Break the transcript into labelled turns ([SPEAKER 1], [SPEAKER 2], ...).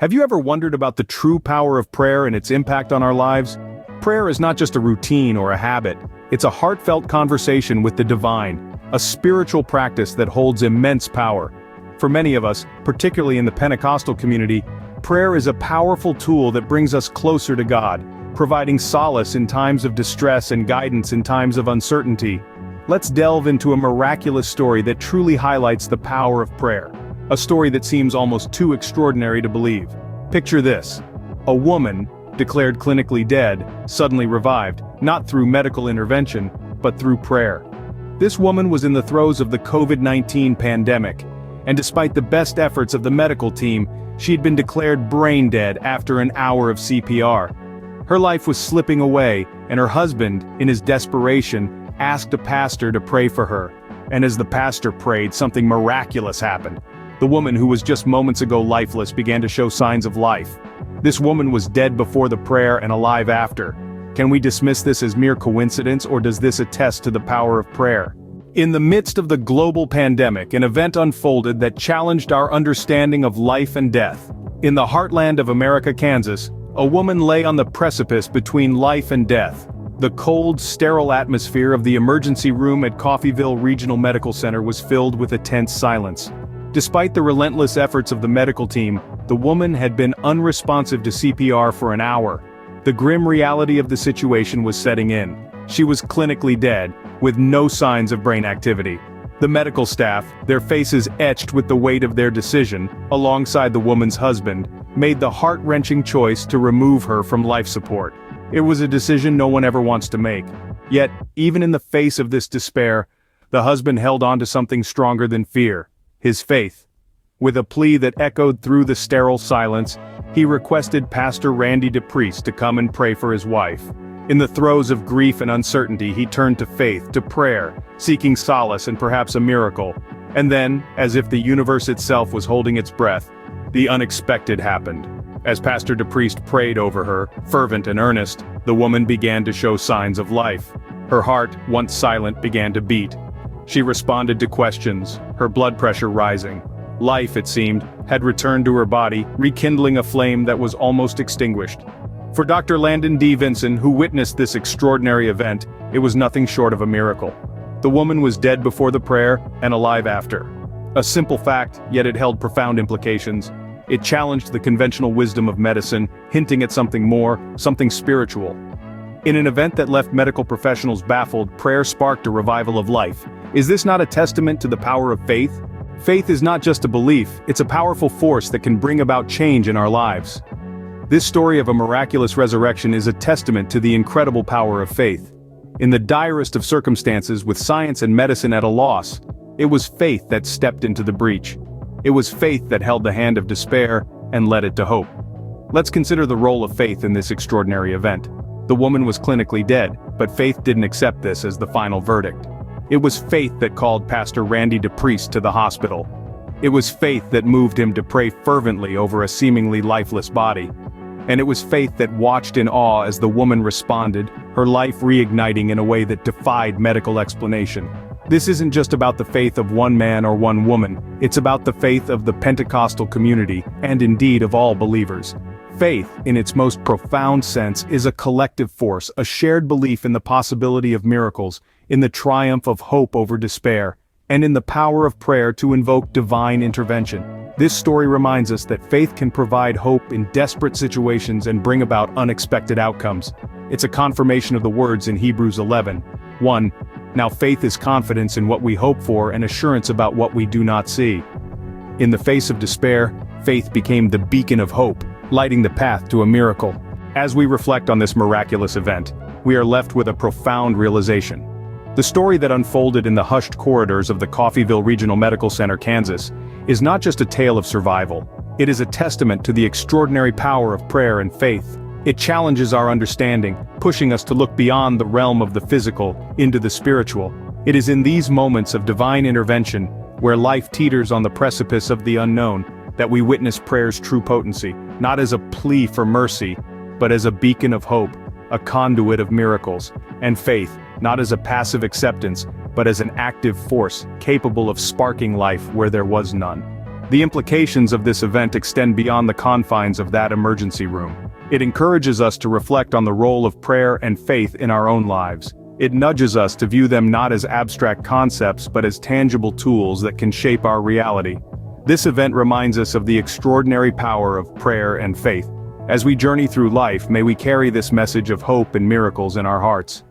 [SPEAKER 1] Have you ever wondered about the true power of prayer and its impact on our lives? Prayer is not just a routine or a habit, it's a heartfelt conversation with the divine, a spiritual practice that holds immense power. For many of us, particularly in the Pentecostal community, prayer is a powerful tool that brings us closer to God, providing solace in times of distress and guidance in times of uncertainty. Let's delve into a miraculous story that truly highlights the power of prayer. A story that seems almost too extraordinary to believe. Picture this. A woman, declared clinically dead, suddenly revived, not through medical intervention, but through prayer. This woman was in the throes of the COVID-19 pandemic, and despite the best efforts of the medical team, she'd been declared brain dead after an hour of CPR. Her life was slipping away, and her husband, in his desperation, asked a pastor to pray for her. And as the pastor prayed, something miraculous happened. The woman who was just moments ago lifeless began to show signs of life. This woman was dead before the prayer and alive after. Can we dismiss this as mere coincidence, or does this attest to the power of prayer? In the midst of the global pandemic, an event unfolded that challenged our understanding of life and death. In the heartland of America, Kansas, a woman lay on the precipice between life and death. The cold, sterile atmosphere of the emergency room at Coffeyville Regional Medical Center was filled with a tense silence. Despite the relentless efforts of the medical team, the woman had been unresponsive to CPR for an hour. The grim reality of the situation was setting in. She was clinically dead, with no signs of brain activity. The medical staff, their faces etched with the weight of their decision, alongside the woman's husband, made the heart-wrenching choice to remove her from life support. It was a decision no one ever wants to make. Yet, even in the face of this despair, the husband held on to something stronger than fear. His faith. With a plea that echoed through the sterile silence, he requested Pastor Randy DePriest to come and pray for his wife. In the throes of grief and uncertainty, he turned to faith, to prayer, seeking solace and perhaps a miracle. And then, as if the universe itself was holding its breath, the unexpected happened. As Pastor DePriest prayed over her, fervent and earnest, the woman began to show signs of life. Her heart, once silent, began to beat. She responded to questions, her blood pressure rising. Life, it seemed, had returned to her body, rekindling a flame that was almost extinguished. For Dr. Landon D. Vinson, who witnessed this extraordinary event, it was nothing short of a miracle. The woman was dead before the prayer and alive after. A simple fact, yet it held profound implications. It challenged the conventional wisdom of medicine, hinting at something more, something spiritual. In an event that left medical professionals baffled, prayer sparked a revival of life. Is this not a testament to the power of faith? Faith is not just a belief, it's a powerful force that can bring about change in our lives. This story of a miraculous resurrection is a testament to the incredible power of faith. In the direst of circumstances, with science and medicine at a loss, it was faith that stepped into the breach. It was faith that held the hand of despair and led it to hope. Let's consider the role of faith in this extraordinary event. The woman was clinically dead, but faith didn't accept this as the final verdict. It was faith that called Pastor Randy DePriest to the hospital. It was faith that moved him to pray fervently over a seemingly lifeless body. And it was faith that watched in awe as the woman responded, her life reigniting in a way that defied medical explanation. This isn't just about the faith of one man or one woman, it's about the faith of the Pentecostal community, and indeed of all believers. Faith, in its most profound sense, is a collective force, a shared belief in the possibility of miracles, in the triumph of hope over despair, and in the power of prayer to invoke divine intervention. This story reminds us that faith can provide hope in desperate situations and bring about unexpected outcomes. It's a confirmation of the words in Hebrews 11:1. Now faith is confidence in what we hope for and assurance about what we do not see. In the face of despair, faith became the beacon of hope, lighting the path to a miracle. As we reflect on this miraculous event, we are left with a profound realization. The story that unfolded in the hushed corridors of the Coffeyville Regional Medical Center, Kansas, is not just a tale of survival. It is a testament to the extraordinary power of prayer and faith. It challenges our understanding, pushing us to look beyond the realm of the physical into the spiritual. It is in these moments of divine intervention, where life teeters on the precipice of the unknown, that we witness prayer's true potency, not as a plea for mercy, but as a beacon of hope, a conduit of miracles, and faith, not as a passive acceptance, but as an active force capable of sparking life where there was none. The implications of this event extend beyond the confines of that emergency room. It encourages us to reflect on the role of prayer and faith in our own lives. It nudges us to view them not as abstract concepts but as tangible tools that can shape our reality. This event reminds us of the extraordinary power of prayer and faith. As we journey through life, may we carry this message of hope and miracles in our hearts.